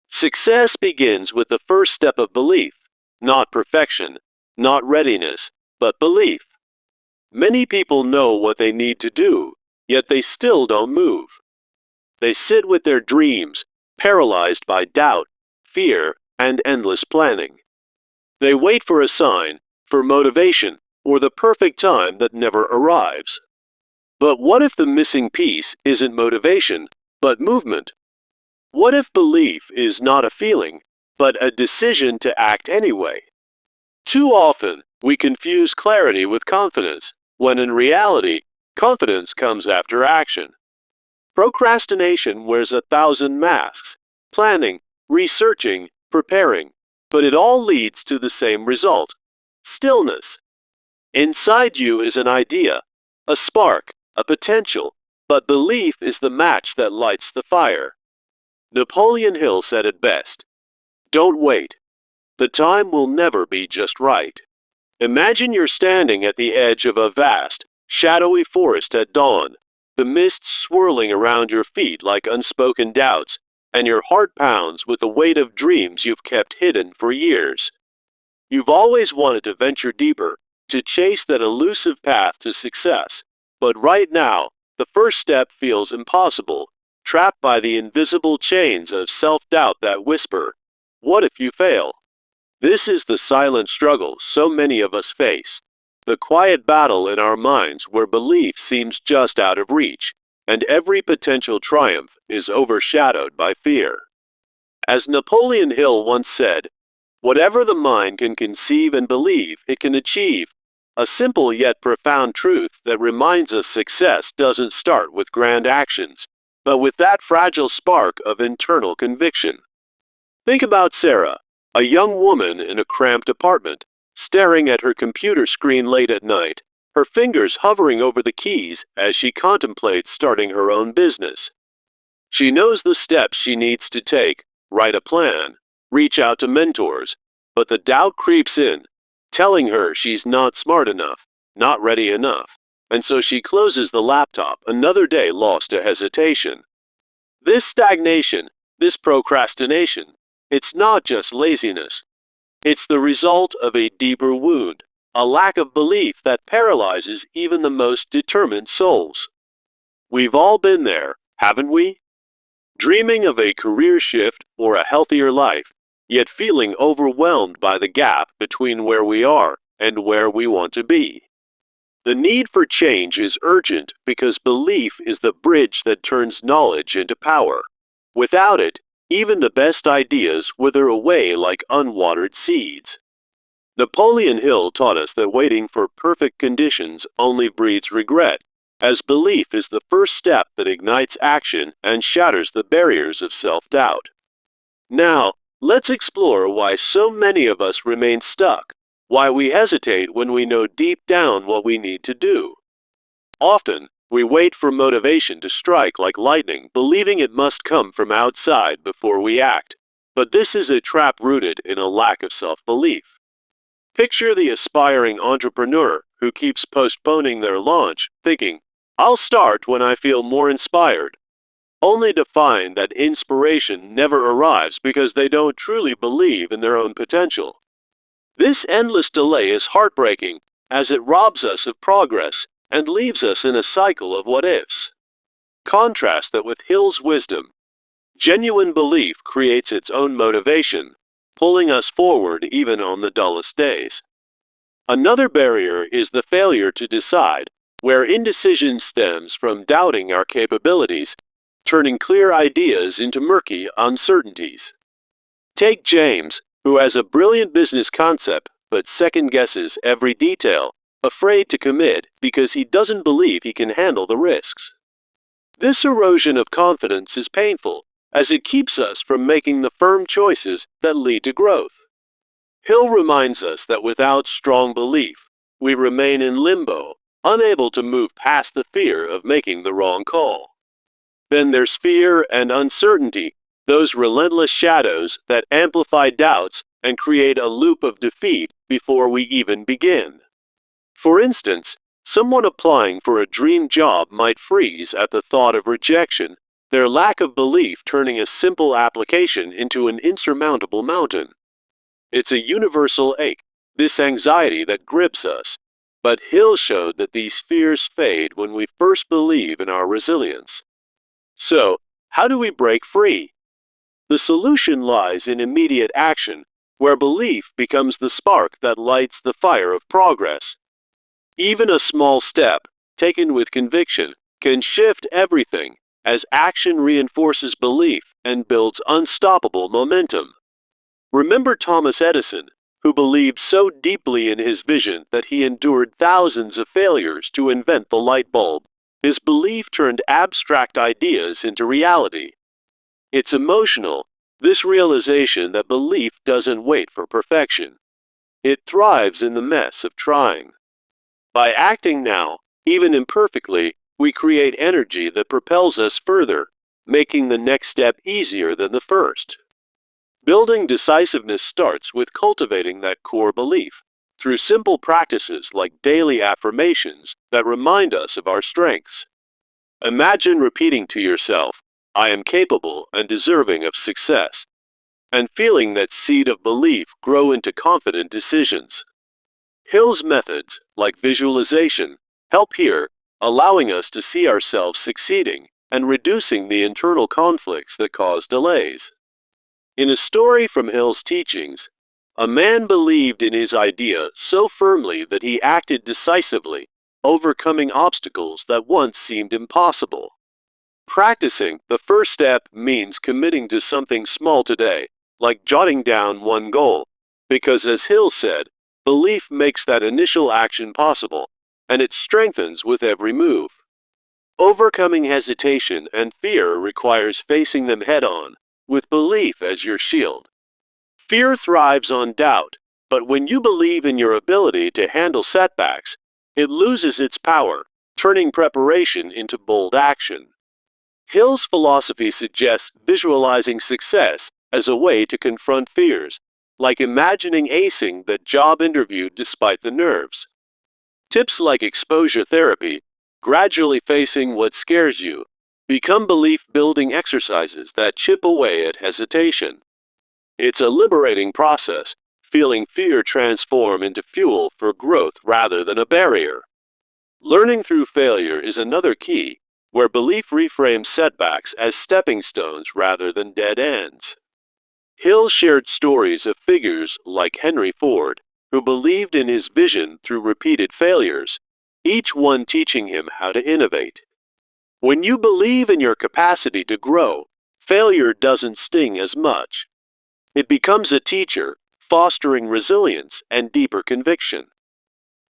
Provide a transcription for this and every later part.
Success begins with the first step of belief, not perfection, not readiness, but belief. Many people know what they need to do, yet they still don't move. They sit with their dreams, paralyzed by doubt, fear, and endless planning. They wait for a sign, for motivation, or the perfect time that never arrives. But what if the missing piece isn't motivation, but movement? What if belief is not a feeling, but a decision to act anyway? Too often, we confuse clarity with confidence, when in reality, confidence comes after action. Procrastination wears 1,000 masks: planning, researching, preparing, but it all leads to the same result: stillness. Inside you is an idea, a spark, a potential, but belief is the match that lights the fire. Napoleon Hill said it best: "Don't wait. The time will never be just right." Imagine you're standing at the edge of a vast, shadowy forest at dawn, the mist swirling around your feet like unspoken doubts, and your heart pounds with the weight of dreams you've kept hidden for years. You've always wanted to venture deeper, to chase that elusive path to success, but right now, the first step feels impossible, trapped by the invisible chains of self-doubt that whisper, "What if you fail?" This is the silent struggle so many of us face, the quiet battle in our minds where belief seems just out of reach, and every potential triumph is overshadowed by fear. As Napoleon Hill once said, "Whatever the mind can conceive and believe, it can achieve," a simple yet profound truth that reminds us success doesn't start with grand actions, but with that fragile spark of internal conviction. Think about Sarah, a young woman in a cramped apartment, staring at her computer screen late at night, her fingers hovering over the keys as she contemplates starting her own business. She knows the steps she needs to take, write a plan, reach out to mentors, but the doubt creeps in, telling her she's not smart enough, not ready enough, and so she closes the laptop, another day lost to hesitation. This stagnation, this procrastination, it's not just laziness. It's the result of a deeper wound, a lack of belief that paralyzes even the most determined souls. We've all been there, haven't we? Dreaming of a career shift or a healthier life, yet feeling overwhelmed by the gap between where we are and where we want to be. The need for change is urgent because belief is the bridge that turns knowledge into power. Without it, even the best ideas wither away like unwatered seeds. Napoleon Hill taught us that waiting for perfect conditions only breeds regret, as belief is the first step that ignites action and shatters the barriers of self-doubt. Now, let's explore why so many of us remain stuck, why we hesitate when we know deep down what we need to do. Often, we wait for motivation to strike like lightning, believing it must come from outside before we act. But this is a trap rooted in a lack of self-belief. Picture the aspiring entrepreneur who keeps postponing their launch, thinking, "I'll start when I feel more inspired," only to find that inspiration never arrives because they don't truly believe in their own potential. This endless delay is heartbreaking, as it robs us of progress and leaves us in a cycle of what-ifs. Contrast that with Hill's wisdom. Genuine belief creates its own motivation, pulling us forward even on the dullest days. Another barrier is the failure to decide, where indecision stems from doubting our capabilities, turning clear ideas into murky uncertainties. Take James, who has a brilliant business concept but second-guesses every detail, afraid to commit because he doesn't believe he can handle the risks. This erosion of confidence is painful, as it keeps us from making the firm choices that lead to growth. Hill reminds us that without strong belief, we remain in limbo, unable to move past the fear of making the wrong call. Then there's fear and uncertainty, those relentless shadows that amplify doubts and create a loop of defeat before we even begin. For instance, someone applying for a dream job might freeze at the thought of rejection, their lack of belief turning a simple application into an insurmountable mountain. It's a universal ache, this anxiety that grips us. But Hill showed that these fears fade when we first believe in our resilience. So, how do we break free? The solution lies in immediate action, where belief becomes the spark that lights the fire of progress. Even a small step, taken with conviction, can shift everything, as action reinforces belief and builds unstoppable momentum. Remember Thomas Edison, who believed so deeply in his vision that he endured thousands of failures to invent the light bulb. His belief turned abstract ideas into reality. It's emotional, this realization that belief doesn't wait for perfection. It thrives in the mess of trying. By acting now, even imperfectly, we create energy that propels us further, making the next step easier than the first. Building decisiveness starts with cultivating that core belief through simple practices like daily affirmations that remind us of our strengths. Imagine repeating to yourself, I am capable and deserving of success, and feeling that seed of belief grow into confident decisions. Hill's methods, like visualization, help here, allowing us to see ourselves succeeding and reducing the internal conflicts that cause delays. In a story from Hill's teachings, a man believed in his idea so firmly that he acted decisively, overcoming obstacles that once seemed impossible. Practicing the first step means committing to something small today, like jotting down one goal, because as Hill said, belief makes that initial action possible, and it strengthens with every move. Overcoming hesitation and fear requires facing them head on, with belief as your shield. Fear thrives on doubt, but when you believe in your ability to handle setbacks, it loses its power, turning preparation into bold action. Hill's philosophy suggests visualizing success as a way to confront fears, like imagining acing that job interview despite the nerves. Tips like exposure therapy, gradually facing what scares you, become belief-building exercises that chip away at hesitation. It's a liberating process, feeling fear transform into fuel for growth rather than a barrier. Learning through failure is another key, where belief reframes setbacks as stepping stones rather than dead ends. Hill shared stories of figures like Henry Ford, who believed in his vision through repeated failures, each one teaching him how to innovate. When you believe in your capacity to grow, failure doesn't sting as much. It becomes a teacher, fostering resilience and deeper conviction.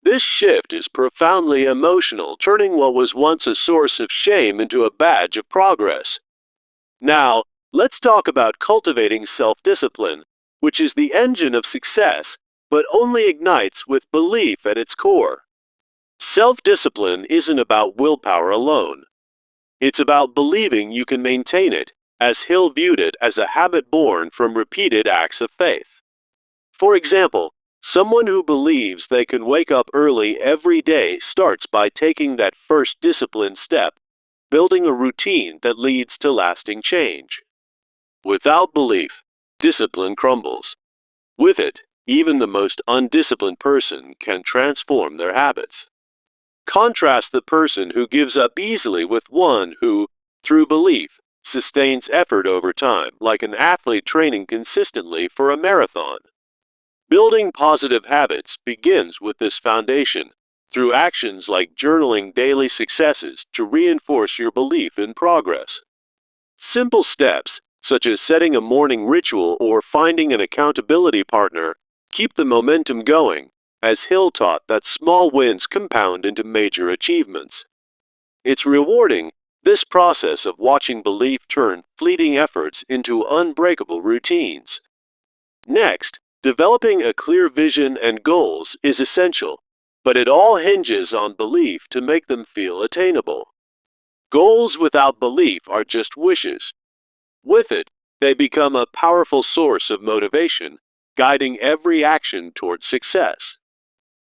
This shift is profoundly emotional, turning what was once a source of shame into a badge of progress. Now, let's talk about cultivating self-discipline, which is the engine of success, but only ignites with belief at its core. Self-discipline isn't about willpower alone. It's about believing you can maintain it, as Hill viewed it as a habit born from repeated acts of faith. For example, someone who believes they can wake up early every day starts by taking that first disciplined step, building a routine that leads to lasting change. Without belief, discipline crumbles. With it, even the most undisciplined person can transform their habits. Contrast the person who gives up easily with one who, through belief, sustains effort over time, like an athlete training consistently for a marathon. Building positive habits begins with this foundation, through actions like journaling daily successes to reinforce your belief in progress. Simple steps, such as setting a morning ritual or finding an accountability partner, keep the momentum going, as Hill taught that small wins compound into major achievements. It's rewarding, this process of watching belief turn fleeting efforts into unbreakable routines. Next, developing a clear vision and goals is essential, but it all hinges on belief to make them feel attainable. Goals without belief are just wishes. With it, they become a powerful source of motivation, guiding every action toward success.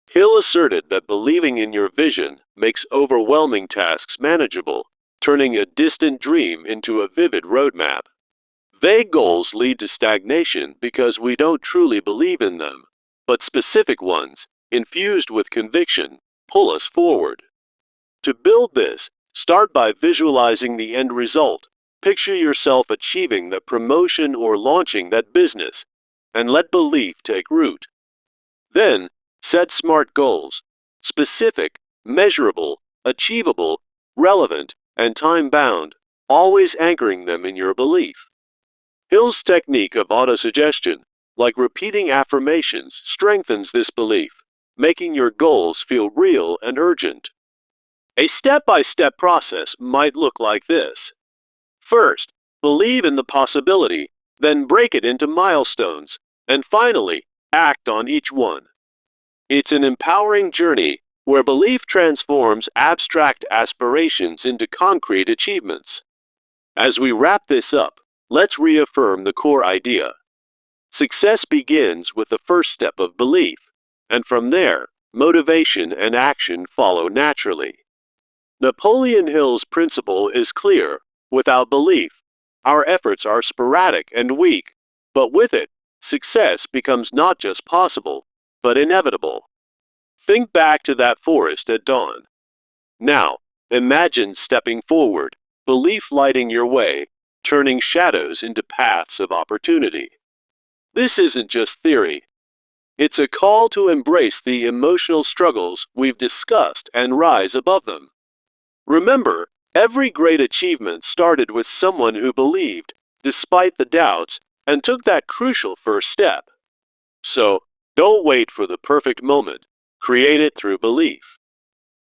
Hill asserted that believing in your vision makes overwhelming tasks manageable, turning a distant dream into a vivid roadmap. Vague goals lead to stagnation because we don't truly believe in them, but specific ones, infused with conviction, pull us forward. To build this, start by visualizing the end result. Picture yourself achieving the promotion or launching that business, and let belief take root. Then, set SMART goals: specific, measurable, achievable, relevant, and time-bound, always anchoring them in your belief. Hill's technique of autosuggestion, like repeating affirmations, strengthens this belief, making your goals feel real and urgent. A step-by-step process might look like this. First, believe in the possibility, then break it into milestones, and finally, act on each one. It's an empowering journey where belief transforms abstract aspirations into concrete achievements. As we wrap this up, let's reaffirm the core idea. Success begins with the first step of belief, and from there, motivation and action follow naturally. Napoleon Hill's principle is clear: without belief, our efforts are sporadic and weak, but with it, success becomes not just possible, but inevitable. Think back to that forest at dawn. Now, imagine stepping forward, belief lighting your way, turning shadows into paths of opportunity. This isn't just theory. It's a call to embrace the emotional struggles we've discussed and rise above them. Remember, every great achievement started with someone who believed, despite the doubts, and took that crucial first step. So, don't wait for the perfect moment. Create it through belief.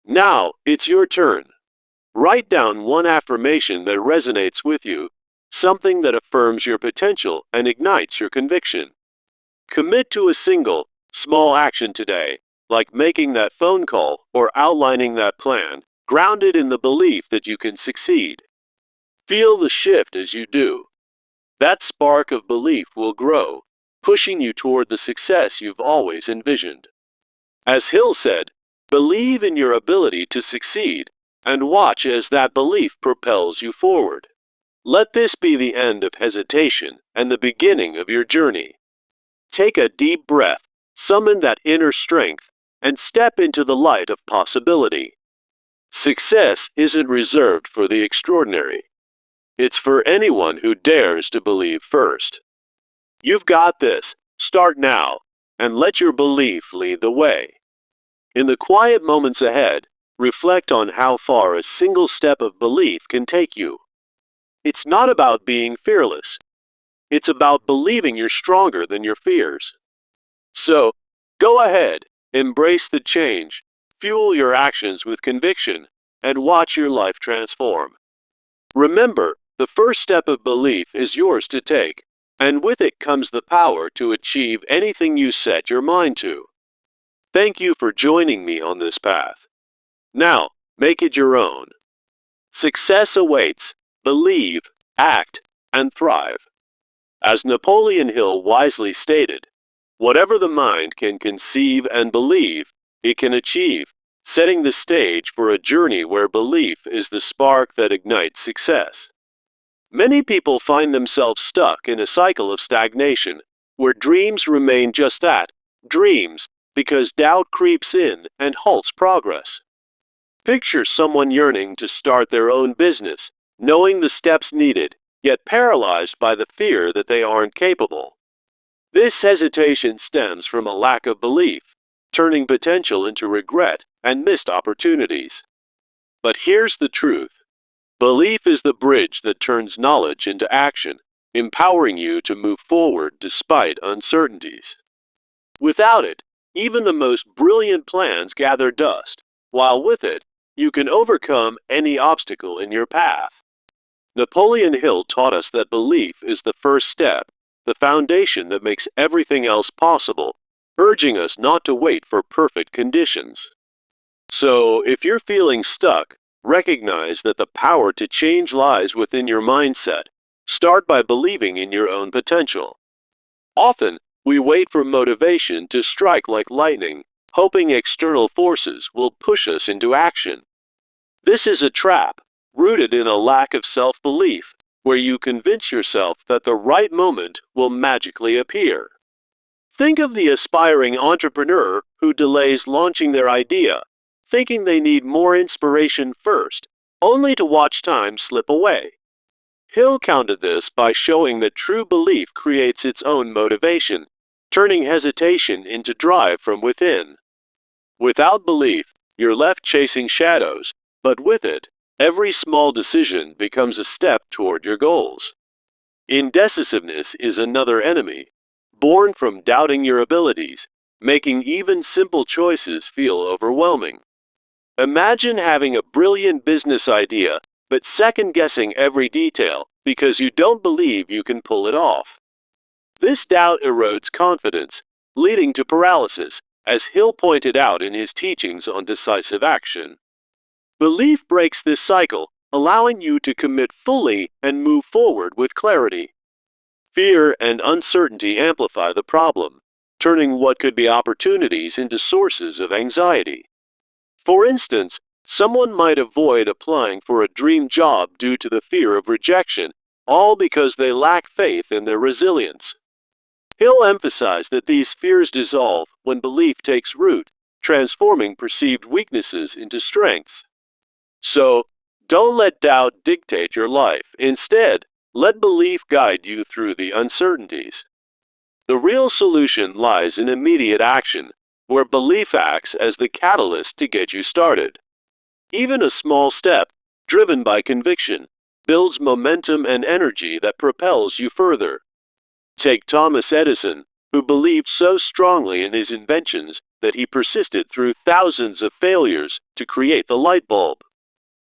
Now, it's your turn. Write down one affirmation that resonates with you, something that affirms your potential and ignites your conviction. Commit to a single, small action today, like making that phone call or outlining that plan, grounded in the belief that you can succeed. Feel the shift as you do. That spark of belief will grow, pushing you toward the success you've always envisioned. As Hill said, believe in your ability to succeed, and watch as that belief propels you forward. Let this be the end of hesitation and the beginning of your journey. Take a deep breath, summon that inner strength, and step into the light of possibility. Success isn't reserved for the extraordinary. It's for anyone who dares to believe first. You've got this. Start now, and let your belief lead the way. In the quiet moments ahead, reflect on how far a single step of belief can take you. It's not about being fearless. It's about believing you're stronger than your fears. So, go ahead, embrace the change, fuel your actions with conviction, and watch your life transform. Remember, the first step of belief is yours to take, and with it comes the power to achieve anything you set your mind to. Thank you for joining me on this path. Now, make it your own. Success awaits. Believe, act, and thrive. As Napoleon Hill wisely stated, whatever the mind can conceive and believe, it can achieve, setting the stage for a journey where belief is the spark that ignites success. Many people find themselves stuck in a cycle of stagnation, where dreams remain just that, dreams, because doubt creeps in and halts progress. Picture someone yearning to start their own business, knowing the steps needed, yet paralyzed by the fear that they aren't capable. This hesitation stems from a lack of belief, turning potential into regret and missed opportunities. But here's the truth. Belief is the bridge that turns knowledge into action, empowering you to move forward despite uncertainties. Without it, even the most brilliant plans gather dust, while with it, you can overcome any obstacle in your path. Napoleon Hill taught us that belief is the first step, the foundation that makes everything else possible, urging us not to wait for perfect conditions. So, if you're feeling stuck, recognize that the power to change lies within your mindset. Start by believing in your own potential. Often, we wait for motivation to strike like lightning, hoping external forces will push us into action. This is a trap. rooted in a lack of self-belief, where you convince yourself that the right moment will magically appear. Think of the aspiring entrepreneur who delays launching their idea, thinking they need more inspiration first, only to watch time slip away. Hill countered this by showing that true belief creates its own motivation, turning hesitation into drive from within. Without belief, you're left chasing shadows, but with it, every small decision becomes a step toward your goals. Indecisiveness is another enemy, born from doubting your abilities, making even simple choices feel overwhelming. Imagine having a brilliant business idea, but second-guessing every detail because you don't believe you can pull it off. This doubt erodes confidence, leading to paralysis, as Hill pointed out in his teachings on decisive action. Belief breaks this cycle, allowing you to commit fully and move forward with clarity. Fear and uncertainty amplify the problem, turning what could be opportunities into sources of anxiety. For instance, someone might avoid applying for a dream job due to the fear of rejection, all because they lack faith in their resilience. Hill emphasized that these fears dissolve when belief takes root, transforming perceived weaknesses into strengths. So, don't let doubt dictate your life. Instead, let belief guide you through the uncertainties. The real solution lies in immediate action, where belief acts as the catalyst to get you started. Even a small step, driven by conviction, builds momentum and energy that propels you further. Take Thomas Edison, who believed so strongly in his inventions that he persisted through thousands of failures to create the light bulb.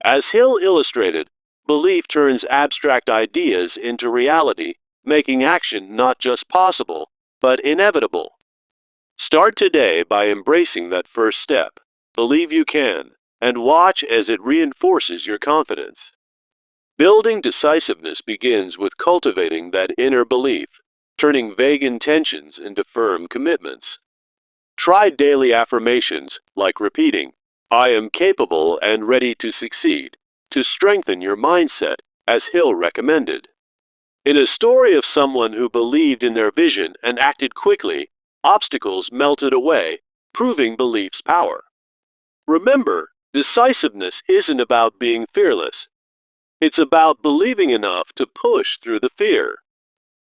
As Hill illustrated, belief turns abstract ideas into reality, making action not just possible, but inevitable. Start today by embracing that first step. Believe you can, and watch as it reinforces your confidence. Building decisiveness begins with cultivating that inner belief, turning vague intentions into firm commitments. Try daily affirmations, like repeating, "I am capable and ready to succeed," to strengthen your mindset, as Hill recommended. In a story of someone who believed in their vision and acted quickly, obstacles melted away, proving belief's power. Remember, decisiveness isn't about being fearless. It's about believing enough to push through the fear.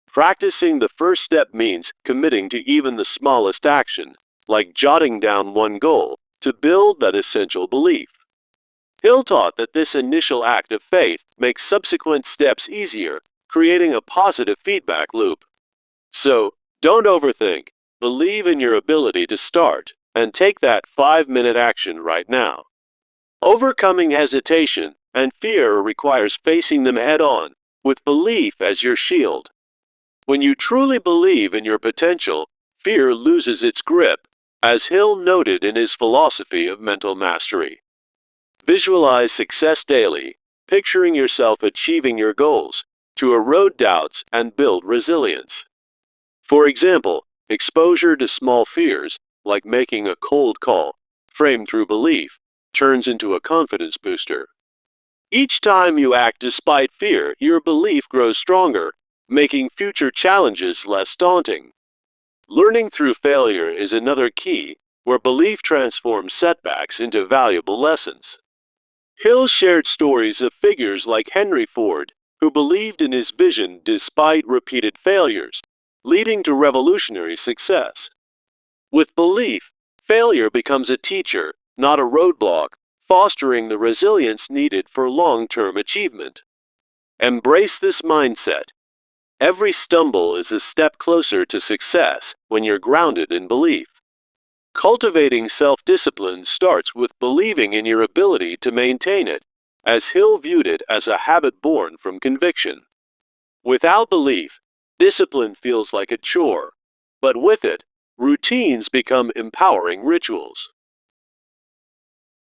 Practicing the first step means committing to even the smallest action, like jotting down one goal, to build that essential belief. Hill taught that this initial act of faith makes subsequent steps easier, creating a positive feedback loop. So, don't overthink. Believe in your ability to start, and take that 5-minute action right now. Overcoming hesitation and fear requires facing them head on, with belief as your shield. When you truly believe in your potential, fear loses its grip, as Hill noted in his philosophy of mental mastery. Visualize success daily, picturing yourself achieving your goals, to erode doubts and build resilience. For example, exposure to small fears, like making a cold call, framed through belief, turns into a confidence booster. Each time you act despite fear, your belief grows stronger, making future challenges less daunting. Learning through failure is another key, where belief transforms setbacks into valuable lessons. Hill shared stories of figures like Henry Ford, who believed in his vision despite repeated failures, leading to revolutionary success. With belief, failure becomes a teacher, not a roadblock, fostering the resilience needed for long-term achievement. Embrace this mindset. Every stumble is a step closer to success when you're grounded in belief. Cultivating self-discipline starts with believing in your ability to maintain it, as Hill viewed it as a habit born from conviction. Without belief, discipline feels like a chore, but with it, routines become empowering rituals.